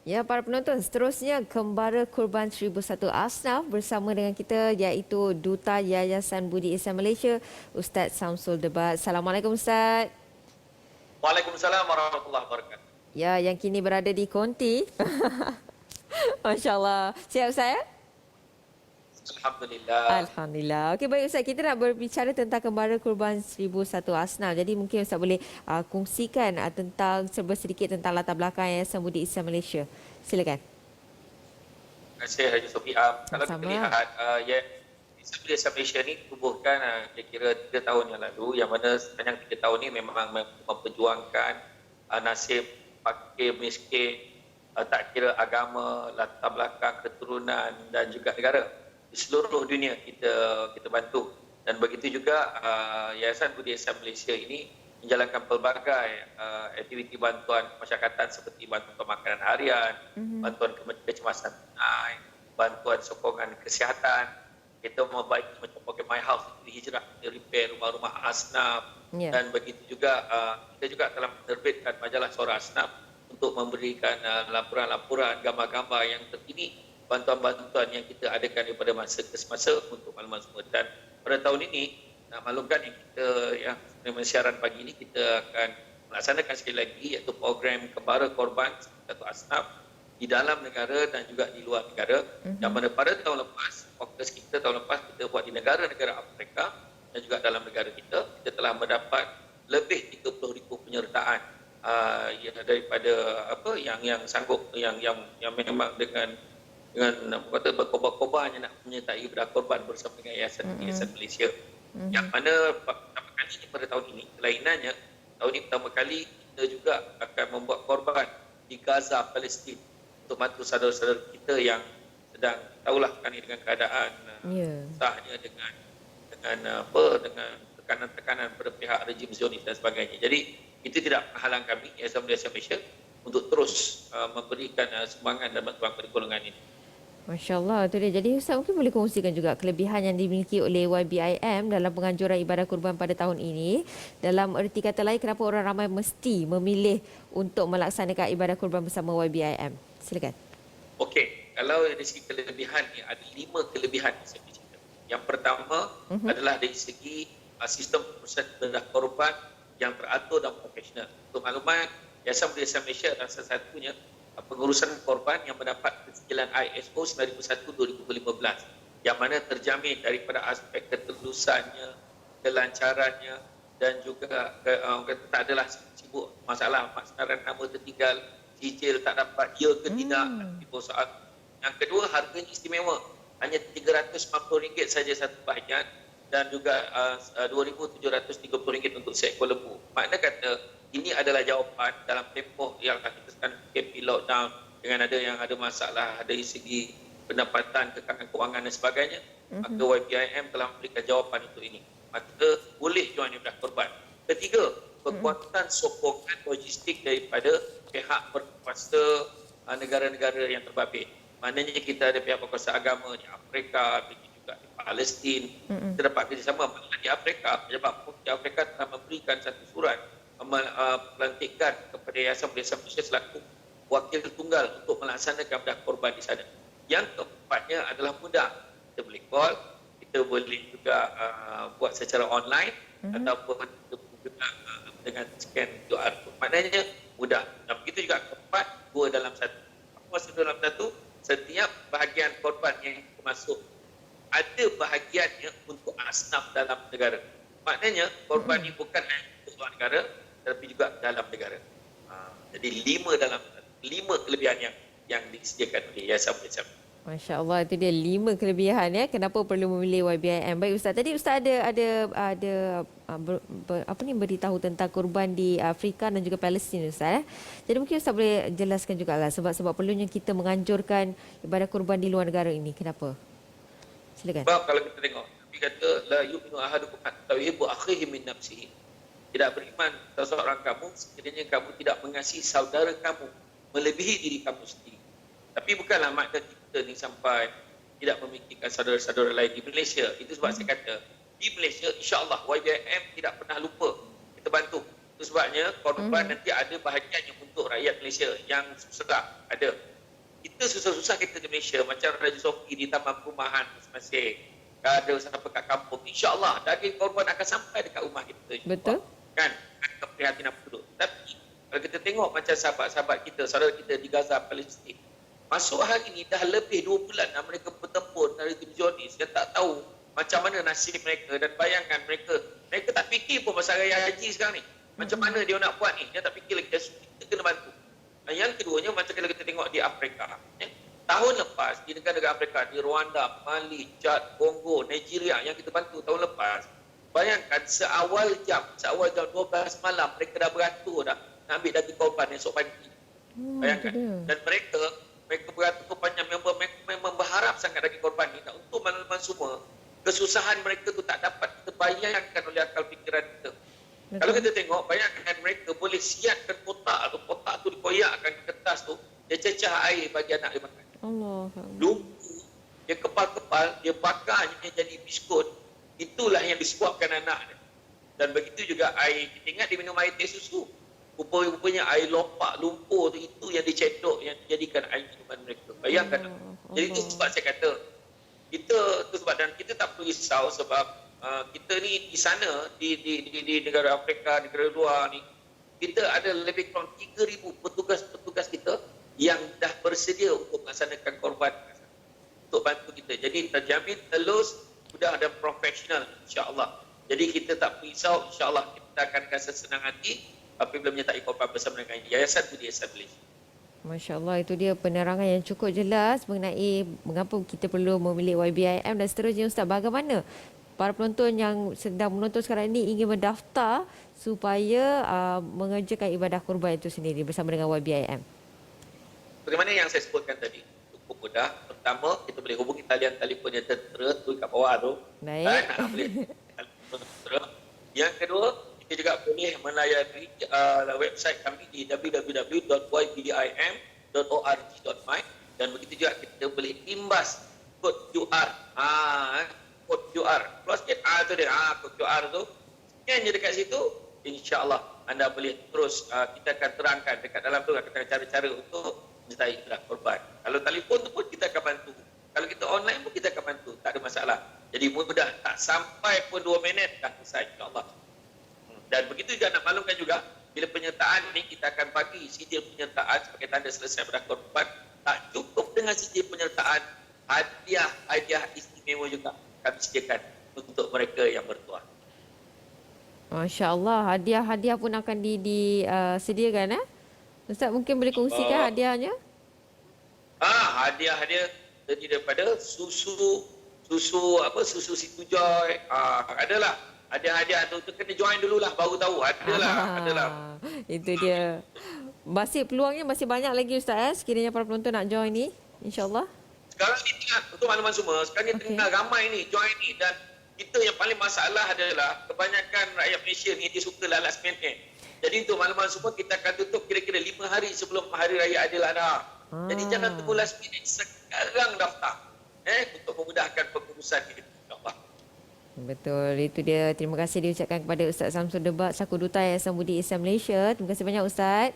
Ya, para penonton, seterusnya Kembara Kurban 1001 Asnaf bersama dengan kita iaitu Duta Yayasan Budi Ihsan Malaysia, Ustaz Samsul Debat. Assalamualaikum Ustaz. Waalaikumsalam warahmatullahi wabarakatuh. Ya, yang kini berada di Konti. Masya Allah. Siap Ustaz ya? Alhamdulillah. Alhamdulillah. Okey, baik Ustaz. Kita nak berbicara tentang Kembara Kurban 1001 Asnaf. Jadi mungkin Ustaz boleh kongsikan tentang serba sedikit tentang latar belakang Yayasan Budi Ihsan Malaysia. Silakan. Terima kasih Haji Sofiam. Kalau kita Sama. lihat, Yayasan Malaysia ni tubuhkan kira-kira 3 tahun yang lalu, yang mana sepanjang 3 tahun ni memang memperjuangkan nasib fakir miskin, tak kira agama, latar belakang, keturunan dan juga negara. Di seluruh dunia kita bantu. Dan begitu juga Yayasan Budi Ihsan Malaysia ini menjalankan pelbagai aktiviti bantuan kemasyarakatan seperti bantuan makanan harian, bantuan kecemasan tunai, bantuan sokongan kesihatan. Kita membaiki macam program My House, hijrah, kita repair rumah-rumah asnaf. Ya. Dan begitu juga kita juga telah menerbitkan majalah Suara Asnaf untuk memberikan laporan-laporan, gambar-gambar yang terkini, bantuan-bantuan yang kita adakan daripada masa ke semasa untuk makluman semua. Dan pada tahun ini, nak maklumkan yang kita siaran pagi ini, kita akan melaksanakan sekali lagi iaitu program Kembara Korban satu Asnaf di dalam negara dan juga di luar negara. Yang mana pada tahun lepas, fokus kita tahun lepas kita buat di negara-negara Afrika dan juga dalam negara kita telah mendapat lebih 30,000 penyertaan daripada yang sanggup yang memang dengan berkorban yang nak menyertai bedah korban bersama dengan Yayasan Malaysia. Yang mana pertama kali pada tahun ini, kelainannya tahun ini pertama kali kita juga akan membuat korban di Gaza, Palestin untuk bantu saudara-saudara kita yang sedang tahulah kan dengan keadaan sahnya dengan tekanan-tekanan pada pihak rejim Zionis dan sebagainya. Jadi itu tidak menghalang kami Yayasan Malaysia untuk terus memberikan sumbangan dan bantuan kepada golongan ini. Masya Allah, itu dia. Jadi Ustaz mungkin boleh kongsikan juga kelebihan yang dimiliki oleh YBIM dalam penganjuran ibadah kurban pada tahun ini. Dalam erti kata lain, kenapa orang ramai mesti memilih untuk melaksanakan ibadah kurban bersama YBIM? Silakan. Okey, kalau dari segi kelebihan ni, ada 5 kelebihan yang saya cerita. Yang pertama adalah dari segi sistem proses ibadah kurban yang teratur dan profesional. Untuk makluman, Yayasan Budi Ihsan Malaysia adalah salah satunya pengurusan korban yang mendapat kesejilan ISO 9001-2015 yang mana terjamin daripada aspek ketulusannya, kelancarannya dan juga tak adalah sibuk masalah maksaran nama tertinggal, cicil tak dapat, ya ke tidak, tipu soal. Yang kedua, harganya istimewa, hanya RM390 saja satu bahagian dan juga RM2,730 untuk seekor lembu. Makna kata ini adalah jawapan dalam tempoh yang kita sekarang PKP lockdown dengan ada yang ada masalah dari segi pendapatan, kekalangan kewangan dan sebagainya. Maka YBIM telah memberikan jawapan untuk ini. Maka boleh join ibadah korban. Ketiga, kekuatan sokongan logistik daripada pihak berkuasa negara-negara yang terbabit. Maknanya kita ada pihak berkuasa agama di Afrika, juga di Palestin. Kita dapat kerjasama di Afrika. Pejabat di Afrika telah memberikan satu surat melantikkan kepada Yayasan Budi Ihsan Malaysia selaku wakil tunggal untuk melaksanakan bedah korban di sana. Yang keempatnya adalah mudah. Kita boleh call, kita boleh juga buat secara online ataupun dengan scan QR code. Maknanya mudah. Dan begitu juga keempat, 2 dalam 1. Apa maksud 2 dalam 1? Setiap bahagian korban yang masuk ada bahagiannya untuk asnaf dalam negara. Maknanya korban ini bukan hanya untuk luar negara, tapi juga dalam negara. Jadi 5 kelebihan yang disediakan oleh Yayasan Budi Ihsan. Masya Allah, itu dia 5 kelebihan ya. Kenapa perlu memilih YBIM? Baik Ustaz, tadi Ustaz ada beritahu tentang kurban di Afrika dan juga Palestin Ustaz. Jadi mungkin Ustaz boleh jelaskan juga lah sebab perlunya kita menganjurkan ibadah kurban di luar negara ini. Kenapa? Silakan. Sebab kalau kita tengok, Nabi kata la yu'minu ahadukum hatta yuhibbu akhihi min nafsihi. Tidak beriman seseorang kamu sekiranya kamu tidak mengasihi saudara kamu melebihi diri kamu sendiri. Tapi bukanlah makna kita ni sampai tidak memikirkan saudara-saudara lain di Malaysia. Itu sebab saya kata di Malaysia insya-Allah YBIM tidak pernah lupa kita bantu. Itu sebabnya korban nanti ada bahagiannya untuk rakyat Malaysia yang susah ada. kita susah-susah kita di Malaysia macam Raja Sofi di taman perumahan masing-masing. Ada sampai kat kampung. InsyaAllah daging korban akan sampai dekat rumah kita. Betul. Kan? Keprihatinan penduduk. Tapi kalau kita tengok macam sahabat-sahabat kita, saudara kita di Gaza, Palestin. Masuk hari ini dah lebih 2 bulan dah mereka bertempur dari tim Zionis. Dia tak tahu macam mana nasib mereka. Dan bayangkan mereka tak fikir pun pasal raya haji sekarang ni. Macam mana dia nak buat ni. Dia tak fikir lagi. Kita kena bantu. Dan yang keduanya macam kalau kita tengok di Afrika. Tahun lepas di negara-negara Afrika, di Rwanda, Mali, Chad, Kongo, Nigeria yang kita bantu tahun lepas. Bayangkan seawal jam 12 malam mereka dah beratur dah nak ambil daging korban esok pagi. Bayangkan. Dan mereka beratur panjang memang berharap sangat daging korban ni. Dan untuk makluman semua, kesusahan mereka tu tak dapat kita bayangkan oleh akal fikiran kita. Betul. Kalau kita tengok, bayangkan mereka boleh siapkan kotak tu dikoyakkan ke kertas tu, dia cecah air bagi anak dia makan. Allah. Lumpu, dia kepal-kepal, dia bakar dia jadi biskut. Itulah yang disuapkan anak dia. Dan begitu juga air, kita ingat dia minum air teh susu. Rupanya air lopak, lumpur tu, itu yang dicedok, yang dijadikan air minuman mereka. Bayangkan. Jadi itu sebab saya kata, dan kita tak perlu risau sebab kita ni di sana, di negara Afrika, negara luar ni, kita ada lebih kurang 3,000 petugas kita yang dah bersedia untuk melaksanakan korban untuk bantu kita. Jadi terjamin telus, sudah ada profesional insya-Allah. Jadi kita tak perlu risau, insya-Allah kita akan rasa senang hati apabila menyertai korban bersama dengan Yayasan Budi Establish. Masya Allah, itu dia penerangan yang cukup jelas mengenai mengapa kita perlu memilih YBIM dan seterusnya. Ustaz, bagaimana para penonton yang sedang menonton sekarang ini ingin mendaftar supaya mengerjakan ibadah kurban itu sendiri bersama dengan YBIM? Bagaimana yang saya sebutkan tadi, cukup mudah. Pertama, kita boleh hubungi talian telefon yang tertera tu kat bawah tu. Baik. Boleh telefon tertera. Yang kedua, kita juga boleh melayari website kami di www.ybim.org.my dan begitu juga kita boleh imbas kod QR. Kod QR. Keluar sikit, tu dia. Kod QR tu. Scan je dekat situ, insya-Allah anda boleh terus, kita akan terangkan dekat dalam tu cara-cara untuk menyertai ibadah korban. Kalau telefon tu pun kita akan bantu. Kalau kita online pun kita akan bantu. Tak ada masalah. Jadi mudah. Tak sampai pun 2 minit dah selesai insya-Allah. Dan begitu juga nak maklumkan juga, bila penyertaan ni kita akan bagi sijil penyertaan sebagai tanda selesai ibadah korban. Tak cukup dengan sijil penyertaan, hadiah istimewa juga kami sediakan untuk mereka yang bertuah. Masya Allah, hadiah pun akan disediakan. Ustaz mungkin boleh kongsikan hadiahnya? Hadiah terdiri daripada susu Situ Joy. Adalah hadiah tu kena join dululah baru tahu. Adalah. Itu dia. Peluangnya masih banyak lagi Ustaz, sekiranya para penonton nak join ni, insya-Allah. Sekarang ni untuk makluman semua, sekarang ni tengah ramai ni join ni, dan kita yang paling masalah adalah kebanyakan rakyat Malaysia ni dia suka last minute. Jadi untuk makluman semua kita akan tutup kira-kira 5 hari sebelum Hari Raya Aidiladha. Jadi jangan tunggu last minute, sekarang daftar untuk memudahkan pengurusan ini, insya-Allah. Betul, itu dia. Terima kasih diucapkan kepada Ustaz Samsul Debat selaku Duta Yayasan Budi Islam Malaysia. Terima kasih banyak Ustaz.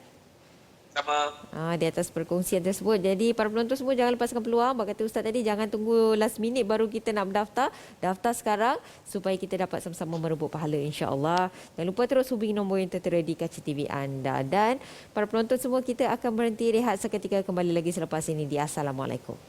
Sama. Di atas perkongsian tersebut. Jadi para penonton semua jangan lepaskan peluang. Kata Ustaz tadi, jangan tunggu last minute baru kita nak mendaftar. Daftar sekarang supaya kita dapat sama-sama merebut pahala, insya-Allah. Jangan lupa terus hubungi nombor yang tertera di kaca TV anda. Dan para penonton semua, kita akan berhenti rehat seketika, kembali lagi selepas ini di Assalamualaikum.